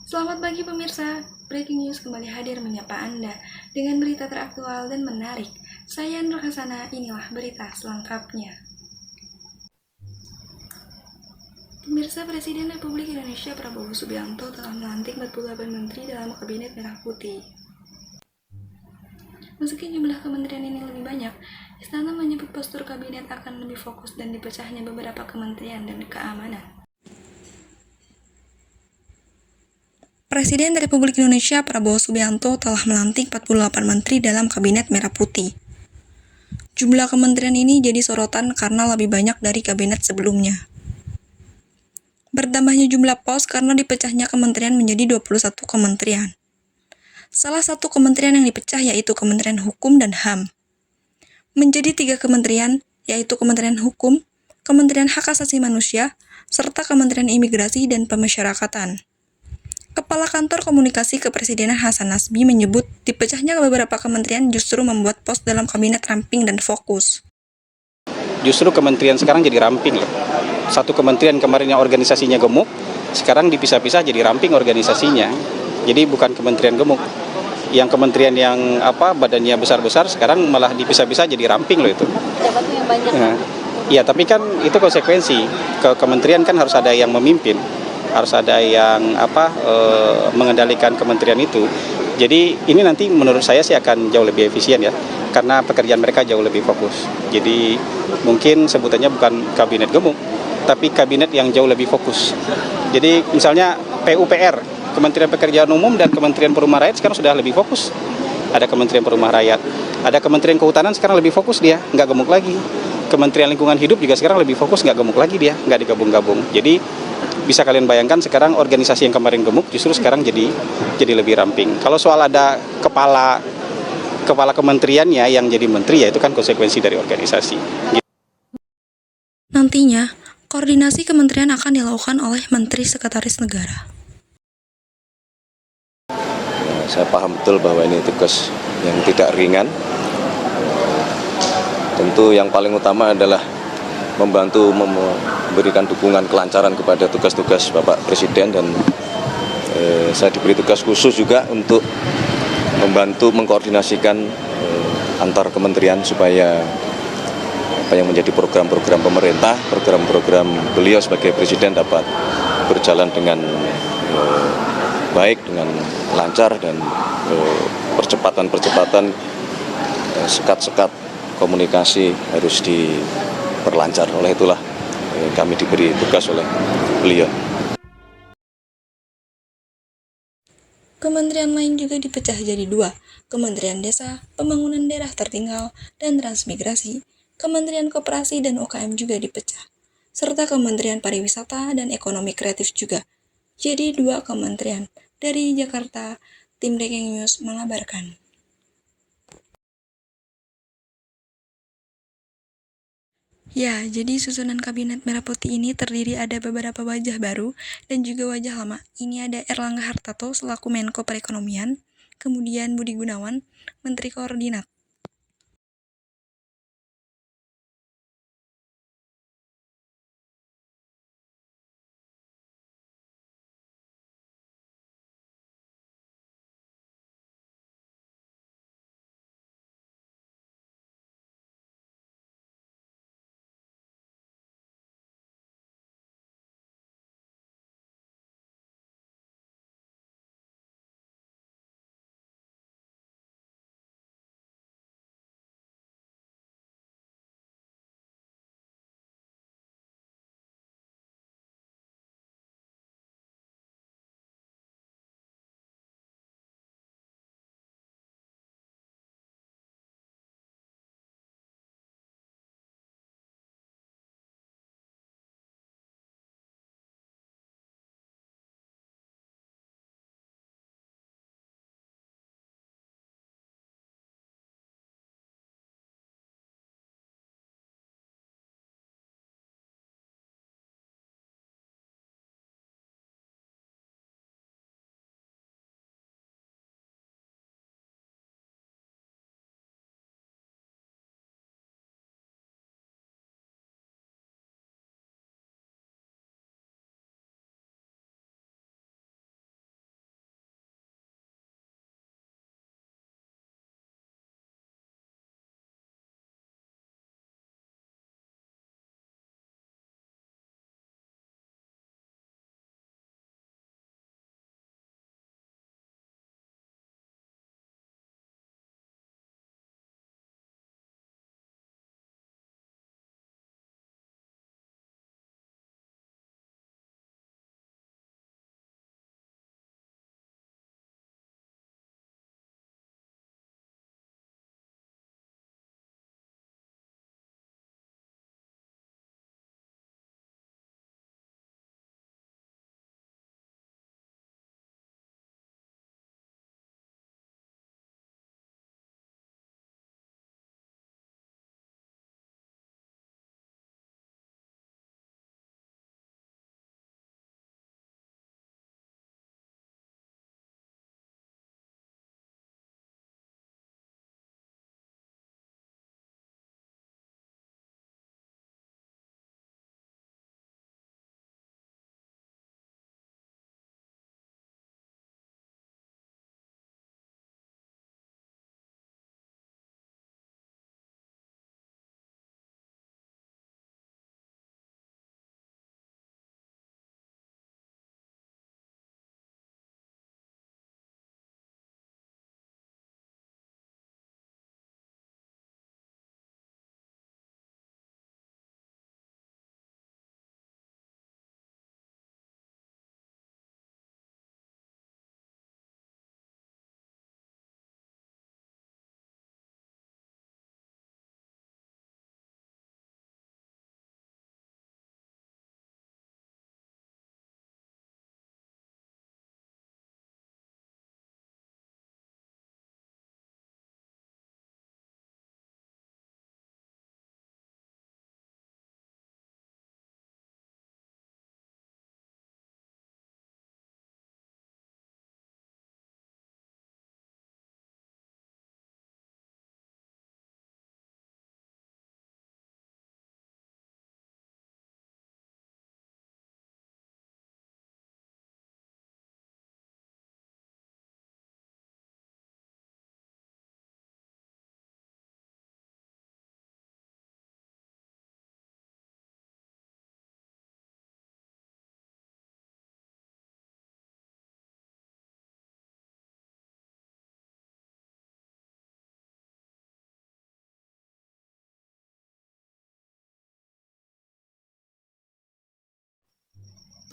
Selamat pagi pemirsa, Breaking News kembali hadir menyapa Anda dengan berita teraktual dan menarik. Saya Nur Hasana, inilah berita selengkapnya. Pemirsa, Presiden Republik Indonesia Prabowo Subianto telah melantik 48 menteri dalam Kabinet Merah Putih. Meski jumlah kementerian ini lebih banyak, Istana menyebut postur kabinet akan lebih fokus dan dipecahnya beberapa kementerian dan keamanan. Presiden Republik Indonesia Prabowo Subianto telah melantik 48 menteri dalam Kabinet Merah Putih. Jumlah kementerian ini jadi sorotan karena lebih banyak dari kabinet sebelumnya. Bertambahnya jumlah pos karena dipecahnya kementerian menjadi 21 kementerian. Salah satu kementerian yang dipecah yaitu Kementerian Hukum dan HAM. Menjadi 3 kementerian, yaitu Kementerian Hukum, Kementerian Hak Asasi Manusia, serta Kementerian Imigrasi dan Pemasyarakatan. Kepala Kantor Komunikasi Kepresidenan Hasan Nasbi menyebut dipecahnya beberapa kementerian justru membuat pos dalam kabinet ramping dan fokus. Justru kementerian sekarang jadi ramping loh. Satu kementerian kemarin yang organisasinya gemuk, sekarang dipisah-pisah jadi ramping organisasinya. Jadi bukan kementerian gemuk. Yang kementerian yang badannya besar-besar sekarang malah dipisah-pisah jadi ramping loh itu. Pejabatnya yang banyak. Iya, tapi kan itu konsekuensi. Kementerian kan harus ada yang memimpin, harus ada yang mengendalikan kementerian itu. Jadi ini nanti menurut saya sih akan jauh lebih efisien ya, karena pekerjaan mereka jauh lebih fokus. Jadi mungkin sebutannya bukan kabinet gemuk, tapi kabinet yang jauh lebih fokus. Jadi misalnya PUPR, Kementerian Pekerjaan Umum dan Kementerian Perumahan Rakyat sekarang sudah lebih fokus. Ada Kementerian Perumahan Rakyat, ada Kementerian Kehutanan sekarang lebih fokus dia, nggak gemuk lagi. Kementerian Lingkungan Hidup juga sekarang lebih fokus, nggak gemuk lagi dia, nggak digabung-gabung. Jadi bisa kalian bayangkan sekarang organisasi yang kemarin gemuk justru sekarang jadi lebih ramping. Kalau soal ada kepala kementeriannya yang jadi menteri, ya itu kan konsekuensi dari organisasi. Nantinya, koordinasi kementerian akan dilakukan oleh Menteri Sekretaris Negara. Saya paham betul bahwa ini tugas yang tidak ringan. Tentu yang paling utama adalah membantu memberikan dukungan kelancaran kepada tugas-tugas Bapak Presiden, dan saya diberi tugas khusus juga untuk membantu mengkoordinasikan antar kementerian supaya apa yang menjadi program-program pemerintah, program-program beliau sebagai Presiden dapat berjalan dengan baik, dengan lancar, dan percepatan sekat-sekat komunikasi harus diperlancar. Oleh itulah kami diberi tugas oleh beliau. Kementerian lain juga dipecah jadi 2, Kementerian Desa, Pembangunan Daerah Tertinggal, dan Transmigrasi. Kementerian Koperasi dan UKM juga dipecah, serta Kementerian Pariwisata dan Ekonomi Kreatif juga. Jadi 2 kementerian. Dari Jakarta, tim Breaking News mengabarkan. Ya, jadi susunan Kabinet Merah Putih ini terdiri ada beberapa wajah baru dan juga wajah lama. Ini ada Erlangga Hartarto selaku Menko Perekonomian, kemudian Budi Gunawan, Menteri Koordinator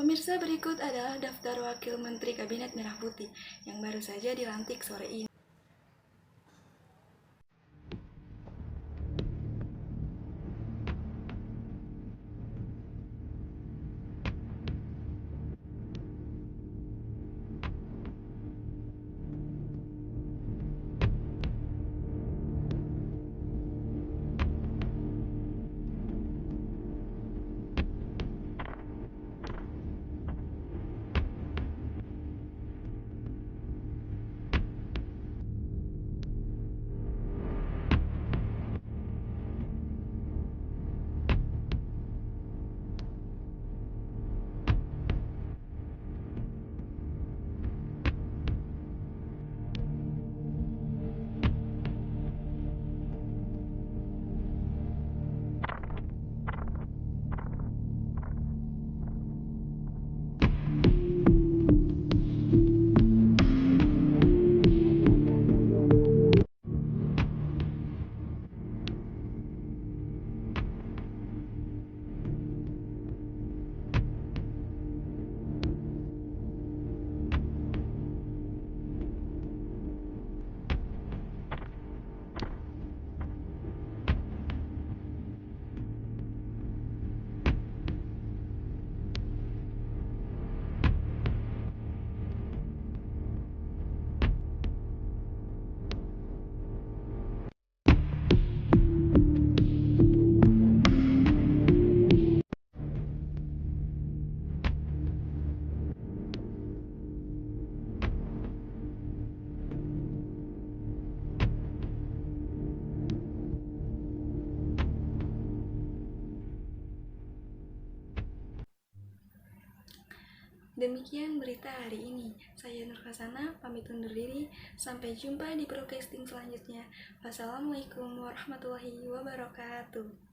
Pemirsa, berikut adalah daftar Wakil Menteri Kabinet Merah Putih yang baru saja dilantik sore ini. Demikian berita hari ini. Saya Nur Hasana, pamit undur diri. Sampai jumpa di broadcasting selanjutnya. Wassalamualaikum warahmatullahi wabarakatuh.